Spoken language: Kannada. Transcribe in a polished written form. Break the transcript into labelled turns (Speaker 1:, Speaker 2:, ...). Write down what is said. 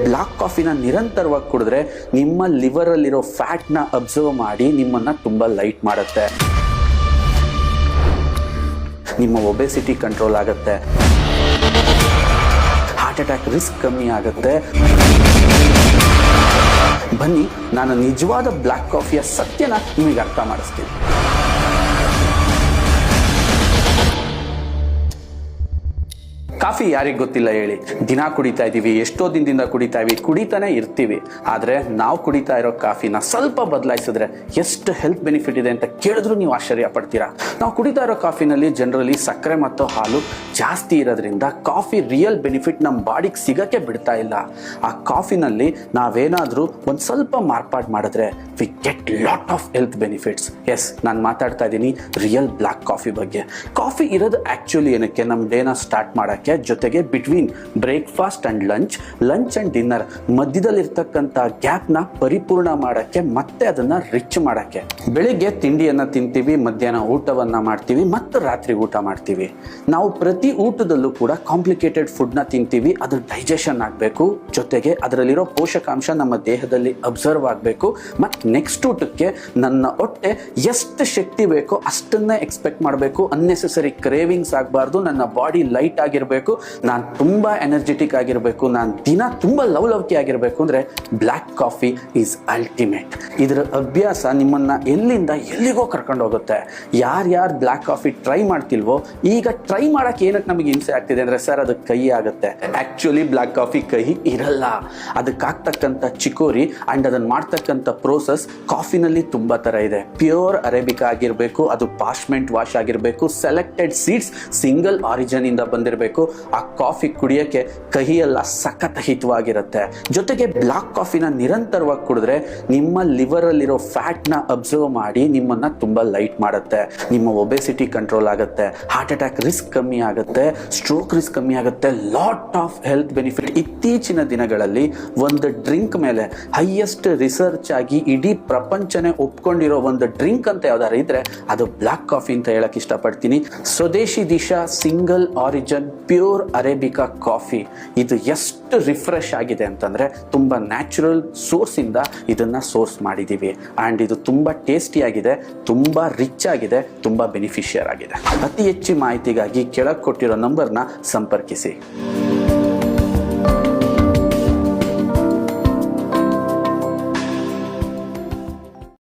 Speaker 1: ಬ್ಲಾಕ್ ಕಾಫಿನ ನಿರಂತರವಾಗಿ ಕುಡಿದ್ರೆ ನಿಮ್ಮ ಲಿವರ್ ಅಲ್ಲಿರೋ ಫ್ಯಾಟ್ ನ ಅಬ್ಸರ್ವ್ ಮಾಡಿ ನಿಮ್ಮನ್ನ ತುಂಬಾ ಲೈಟ್ ಮಾಡುತ್ತೆ. ನಿಮ್ಮ ಒಬೆಸಿಟಿ ಕಂಟ್ರೋಲ್ ಆಗುತ್ತೆ, ಹಾರ್ಟ್ ಅಟ್ಯಾಕ್ ರಿಸ್ಕ್ ಕಮ್ಮಿ ಆಗುತ್ತೆ. ಬನ್ನಿ, ನಾನು ನಿಜವಾದ ಬ್ಲಾಕ್ ಕಾಫಿಯ ಸತ್ಯನ ನಿಮಗೆ ಅರ್ಥ ಮಾಡಿಸ್ತೀನಿ. ಕಾಫಿ ಯಾರಿಗೆ ಗೊತ್ತಿಲ್ಲ ಹೇಳಿ? ದಿನ ಕುಡಿತಾ ಇದ್ದೀವಿ, ಎಷ್ಟೋ ದಿನದಿಂದ ಕುಡಿತಾನೆ ಇರ್ತೀವಿ. ಆದರೆ ನಾವು ಕುಡಿತಾ ಇರೋ ಕಾಫಿನ ಸ್ವಲ್ಪ ಬದಲಾಯಿಸಿದ್ರೆ ಎಷ್ಟು ಹೆಲ್ತ್ ಬೆನಿಫಿಟ್ ಇದೆ ಅಂತ ಕೇಳಿದ್ರು ನೀವು ಆಶ್ಚರ್ಯ ಪಡ್ತೀರಾ. ನಾವು ಕುಡಿತಾ ಇರೋ ಕಾಫಿನಲ್ಲಿ ಜನರಲಿ ಸಕ್ಕರೆ ಮತ್ತು ಹಾಲು ಜಾಸ್ತಿ ಇರೋದ್ರಿಂದ ಕಾಫಿ ರಿಯಲ್ ಬೆನಿಫಿಟ್ ನಮ್ಮ ಬಾಡಿಗೆ ಸಿಗಕ್ಕೆ ಬಿಡ್ತಾ ಇಲ್ಲ. ಆ ಕಾಫಿನಲ್ಲಿ ನಾವೇನಾದರೂ ಒಂದು ಸ್ವಲ್ಪ ಮಾರ್ಪಾಡು ಮಾಡಿದ್ರೆ we get lot of health benefits. Yes, ನಾನು ಮಾತಾಡ್ತಾ ಇದ್ದೀನಿ ರಿಯಲ್ ಬ್ಲಾಕ್ ಕಾಫಿ ಬಗ್ಗೆ. ಕಾಫಿ ಇರೋದು ಆ್ಯಕ್ಚುಲಿ ಏನಕ್ಕೆ? ನಮ್ಮ ಡೇನ ಸ್ಟಾರ್ಟ್ ಮಾಡೋಕ್ಕೆ, ಜೊತೆಗೆ between breakfast and lunch and dinner ಮಧ್ಯದಲ್ಲಿರ್ತಕ್ಕಂಥ ಗ್ಯಾಪ್ನ ಪರಿಪೂರ್ಣ ಮಾಡಕ್ಕೆ, ಮತ್ತೆ ಅದನ್ನ ರಿಚ್ ಮಾಡಕ್ಕೆ. ಬೆಳಿಗ್ಗೆ ತಿಂಡಿಯನ್ನ ತಿಂತೀವಿ, ಮಧ್ಯಾಹ್ನ ಊಟವನ್ನ ಮಾಡ್ತೀವಿ, ಮತ್ತು ರಾತ್ರಿ ಊಟ ಮಾಡ್ತೀವಿ. ನಾವು ಪ್ರತಿ ಊಟದಲ್ಲೂ ಕೂಡ ಕಾಂಪ್ಲಿಕೇಟೆಡ್ ಫುಡ್ನ ತಿಂತೀವಿ. ಅದು ಡೈಜೆಷನ್ ಆಗಬೇಕು, ಜೊತೆಗೆ ಅದರಲ್ಲಿರೋ ಪೋಷಕಾಂಶ ನಮ್ಮ ದೇಹದಲ್ಲಿ ಅಬ್ಸರ್ವ್ ಆಗಬೇಕು. ಮತ್ತು ನೆಕ್ಸ್ಟ್ ಊಟಕ್ಕೆ ನನ್ನ ಹೊಟ್ಟೆ ಎಷ್ಟು ಶಕ್ತಿ ಬೇಕೋ ಅಷ್ಟನ್ನೇ ಎಕ್ಸ್ಪೆಕ್ಟ್ ಮಾಡಬೇಕು. ಅನ್ನೆಸೆಸರಿ ಕ್ರೇವಿಂಗ್ಸ್ ಆಗಬಾರ್ದು. ನನ್ನ ಬಾಡಿ ಲೈಟ್ ಆಗಿರಬೇಕು, ನಾನು ತುಂಬಾ ಎನರ್ಜೆಟಿಕ್ ಆಗಿರಬೇಕು, ನಾನು ದಿನ ತುಂಬಾ ಲವಲವಿಕೆ ಆಗಿರಬೇಕು. ಅಂದ್ರೆ ಬ್ಲ್ಯಾಕ್ ಕಾಫಿ ಈಸ್ ಅಲ್ಟಿಮೇಟ್. ಇದರ ಅಭ್ಯಾಸ ನಿಮ್ಮನ್ನ ಎಲ್ಲಿಂದ ಎಲ್ಲಿಗೋ ಕರ್ಕೊಂಡು ಹೋಗುತ್ತೆ. ಯಾರ್ಯಾರು ಬ್ಲ್ಯಾಕ್ ಕಾಫಿ ಟ್ರೈ ಮಾಡ್ತಿಲ್ವೋ, ಈಗ ಟ್ರೈ ಮಾಡಕ್ಕೆ ಏನಕ್ಕೆ ನಮಗೆ ಹಿಂಸೆ ಆಗ್ತಿದೆ ಅಂದ್ರೆ, ಸರ್ ಅದು ಕಹಿ ಆಗುತ್ತೆ. ಆಕ್ಚುಲಿ ಬ್ಲ್ಯಾಕ್ ಕಾಫಿ ಕಹಿ ಇರಲ್ಲ. ಅದಕ್ಕಾಗ್ತಕ್ಕಂಥ ಚಿಕೋರಿ ಅಂಡ್ ಅದನ್ನ ಮಾಡ್ತಕ್ಕಂಥ ಪ್ರೋಸೆಸ್ ಕಾಫಿನಲ್ಲಿ ತುಂಬಾ ತರ ಇದೆ. ಪ್ಯೂರ್ ಅರೇಬಿಕಾ ಆಗಿರಬೇಕು, ಅದು ಪಾರ್ಚ್ಮೆಂಟ್ ವಾಶ್ ಆಗಿರಬೇಕು, ಸೆಲೆಕ್ಟೆಡ್ ಸೀಡ್ಸ್ ಸಿಂಗಲ್ ಆರಿಜಿನ್ ಇಂದ ಬಂದಿರಬೇಕು. ಆ ಕಾಫಿ ಕುಡಿಯೋಕ್ಕೆ ಕಹಿ ಎಲ್ಲ ಸಖತ್ ಹಿತವಾಗಿರುತ್ತೆ. ಜೊತೆಗೆ ಬ್ಲಾಕ್ ಕಾಫಿನ ನಿರಂತರವಾಗಿ ಕುಡಿದ್ರೆ ನಿಮ್ಮ ಲಿವರ್ ಅಲ್ಲಿರೋ ಫ್ಯಾಟ್ ನ ಅಬ್ಸರ್ವ್ ಮಾಡಿ ನಿಮ್ಮನ್ನ ತುಂಬಾ ಲೈಟ್ ಮಾಡುತ್ತೆ. ನಿಮ್ಮ ಒಬೆಸಿಟಿ ಕಂಟ್ರೋಲ್ ಆಗುತ್ತೆ, ಹಾರ್ಟ್ ಅಟ್ಯಾಕ್ ರಿಸ್ಕ್ ಕಮ್ಮಿ ಆಗುತ್ತೆ, ಸ್ಟ್ರೋಕ್ ರಿಸ್ಕ್ ಕಮ್ಮಿ ಆಗುತ್ತೆ, ಲಾಟ್ ಆಫ್ ಹೆಲ್ತ್ ಬೆನಿಫಿಟ್. ಇತ್ತೀಚಿನ ದಿನಗಳಲ್ಲಿ ಒಂದು ಡ್ರಿಂಕ್ ಮೇಲೆ ಹೈಯೆಸ್ಟ್ ರಿಸರ್ಚ್ ಆಗಿ ಇಡೀ ಪ್ರಪಂಚನೇ ಒಪ್ಕೊಂಡಿರೋ ಒಂದು ಡ್ರಿಂಕ್ ಅಂತ ಯಾವ್ದಾರು ಇದ್ರೆ ಅದು ಬ್ಲಾಕ್ ಕಾಫಿ ಅಂತ ಹೇಳಕ್ ಇಷ್ಟಪಡ್ತೀನಿ. ಸ್ವದೇಶಿ Disha single origin pure arabica coffee. ಇದು ಎಷ್ಟು ರಿಫ್ರೆಶ್ ಆಗಿದೆ ಅಂತಂದ್ರೆ, ತುಂಬಾ ನ್ಯಾಚುರಲ್ ಸೋರ್ಸ್ ಇಂದ ಇದನ್ನ ಸೋರ್ಸ್ ಮಾಡಿದೀವಿ. ಅಂಡ್ ಇದು ತುಂಬಾ ಟೇಸ್ಟಿ ಆಗಿದೆ, ತುಂಬಾ ರಿಚ್ ಆಗಿದೆ, ತುಂಬಾ ಬೆನಿಫಿಷಿಯರ್ ಆಗಿದೆ. ಅತಿ ಹೆಚ್ಚು ಮಾಹಿತಿಗಾಗಿ ಕೆಳಗೆ ಕೊಟ್ಟಿರೋ ನಂಬರ್ನ ಸಂಪರ್ಕಿಸಿ.